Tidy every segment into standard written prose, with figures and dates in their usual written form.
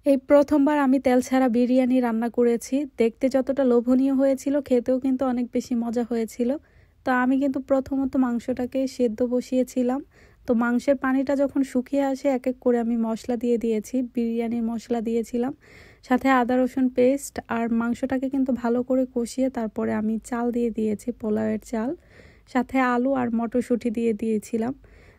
এই প্রথমবার আমি তেল ছাড়া বিরিয়ানি রান্না করেছি। দেখতে যতটা লোভনীয় হয়েছিল, খেতেও কিন্তু অনেক বেশি মজা হয়েছিল। তো আমি কিন্তু প্রথমত মাংসটাকে সেদ্ধ বসিয়েছিলাম। তো মাংসের পানিটা যখন শুকিয়ে আসে এক এক করে আমি মশলা দিয়ে দিয়েছি, বিরিয়ানির মশলা দিয়েছিলাম, সাথে আদা রসুন পেস্ট, আর মাংসটাকে কিন্তু ভালো করে কষিয়ে তারপরে আমি চাল দিয়ে দিয়েছি, পোলাওয়ের চাল, সাথে আলু আর মটরশুঁটি দিয়ে দিয়েছিলাম।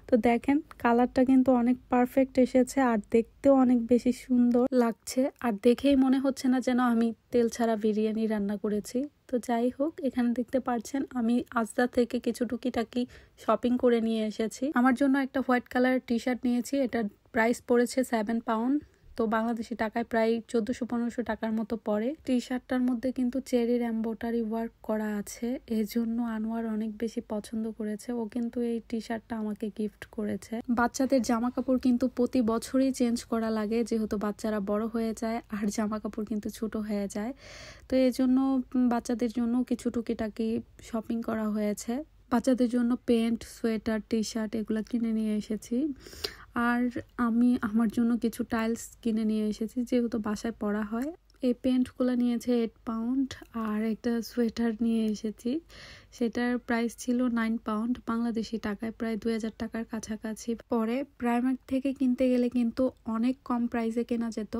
তো দেখেন কালারটা কিন্তু অনেক পারফেক্ট এসেছে আর দেখতেও অনেক বেশি সুন্দর লাগছে, আর দেখেই মনে হচ্ছে না যেন আমি তেল ছাড়া বিরিয়ানি রান্না করেছি। তো যাই হোক, এখানে দেখতে পাচ্ছেন আমি আজদা থেকে কিছু টুকিটাকি শপিং করে নিয়ে এসেছি। আমার জন্য একটা হোয়াইট কালার টি শার্ট নিয়েছি, এটার প্রাইস পড়েছে 7 পাউন্ড। তো বাংলাদেশি টাকায় প্রায় 1400-1500 টাকার মতো পড়ে। টি শার্টটার মধ্যে কিন্তু চেরির এমব্রয়ডারি ওয়ার্ক করা আছে, এজন্য আনোয়ার অনেক বেশি পছন্দ করেছে। ও কিন্তু এই টি শার্টটা আমাকে গিফট করেছে। বাচ্চাদের জামা কাপড় কিন্তু প্রতি বছরই চেঞ্জ করা লাগে, যেহেতু বাচ্চারা বড় হয়ে যায় আর জামা কাপড় কিন্তু ছোট হয়ে যায়। তো এজন্য বাচ্চাদের জন্য কিছু টুকিটাকি শপিং করা হয়েছে। বাচ্চাদের জন্য প্যান্ট, সোয়েটার, টি শার্ট এগুলো কিনে নিয়ে এসেছি। আর আমি আমার জন্য কিছু টাইলস কিনে নিয়ে এসেছি, যেহেতু বাসায় পরা হয়। এই প্যান্টগুলো নিয়েছে 8 পাউন্ড, আর একটা সোয়েটার নিয়ে এসেছি, সেটার প্রাইস ছিল 9 পাউন্ড, বাংলাদেশি টাকায় প্রায় 2000 টাকার কাছাকাছি পরে। প্রাইমার্ক থেকে কিনতে গেলে কিন্তু অনেক কম প্রাইসে কেনা যেত।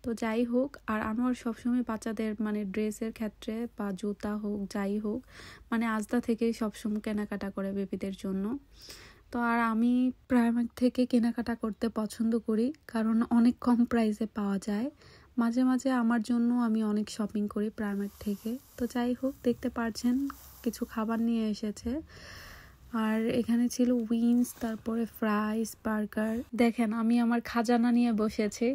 তো যাই হোক, আর আনোয়ার সবসময় বাচ্চাদের মানে ড্রেসের ক্ষেত্রে বা জুতা হোক যাই হোক, মানে আজদা থেকেই সবসময় কেনাকাটা করে বেবিদের জন্য। তো আর আমি প্রাইমার্ক থেকে কেনাকাটা করতে পছন্দ করি, কারণ অনেক কম প্রাইসে পাওয়া যায়। মাঝে মাঝে আমার জন্য আমি অনেক শপিং করি প্রাইমার্ক থেকে। তো যাই হোক, দেখতে পাচ্ছেন কিছু খাবার নিয়ে এসেছে, আর এখানে ছিল উইংস, তারপরে ফ্রাইস, বার্গার। দেখেন আমি আমার খাজানা নিয়ে বসেছি।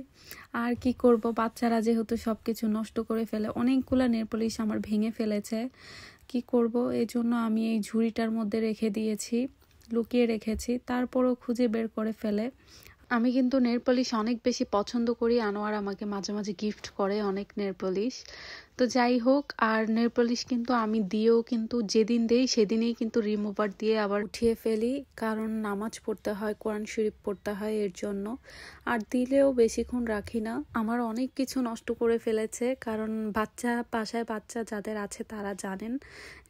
আর কি করব, বাচ্চারা যেহেতু সবকিছু নষ্ট করে ফেলে, অনেকগুলো নেল পলিশ আমার ভেঙে ফেলেছে। কি করব, এই জন্য আমি এই ঝুড়িটার মধ্যে রেখে দিয়েছি, লুকিয়ে রেখেছি, তারপরও খুঁজে বের করে ফেলে। আমি কিন্তু নেল পলিশ অনেক বেশি পছন্দ করি, আনোয়ার আমাকে মাঝে মাঝে গিফট করে অনেক নেল পলিশ। তো যাই হোক, আর নেল পলিশ কিন্তু আমি দিয়েও কিন্তু যেদিন দেই সেদিনেই কিন্তু রিমুভার দিয়ে আবার উঠিয়ে ফেলি, কারণ নামাজ পড়তে হয়, কোরআন শরীফ পড়তে হয়, এর জন্য। আর দিলেও বেশিক্ষণ রাখি না। আমার অনেক কিছু নষ্ট করে ফেলেছে, কারণ বাসায় বাচ্চা যাদের আছে তারা জানেন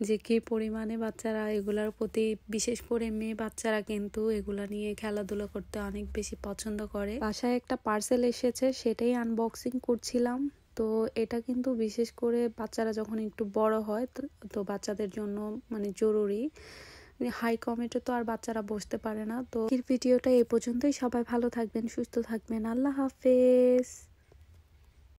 যে কি পরিমাণে বাচ্চারা এগুলার প্রতি, বিশেষ করে মেয়ে বাচ্চারা কিন্তু এগুলা নিয়ে খেলাধুলা করতে অনেক বেশি পছন্দ করে। বাসায় একটা পার্সেল এসেছে, সেটাই আনবক্সিং করছিলাম। তো এটা কিন্তু বিশেষ করে বাচ্চারা যখন একটু বড় হয়, তো বাচ্চাদের জন্য মানে জরুরি। হাই কমেটে তো আর বাচ্চারা বসতে পারে না। তো ভিডিওটা এই পর্যন্তই। সবাই ভালো থাকবেন, সুস্থ থাকবেন, আল্লাহ হাফেজ।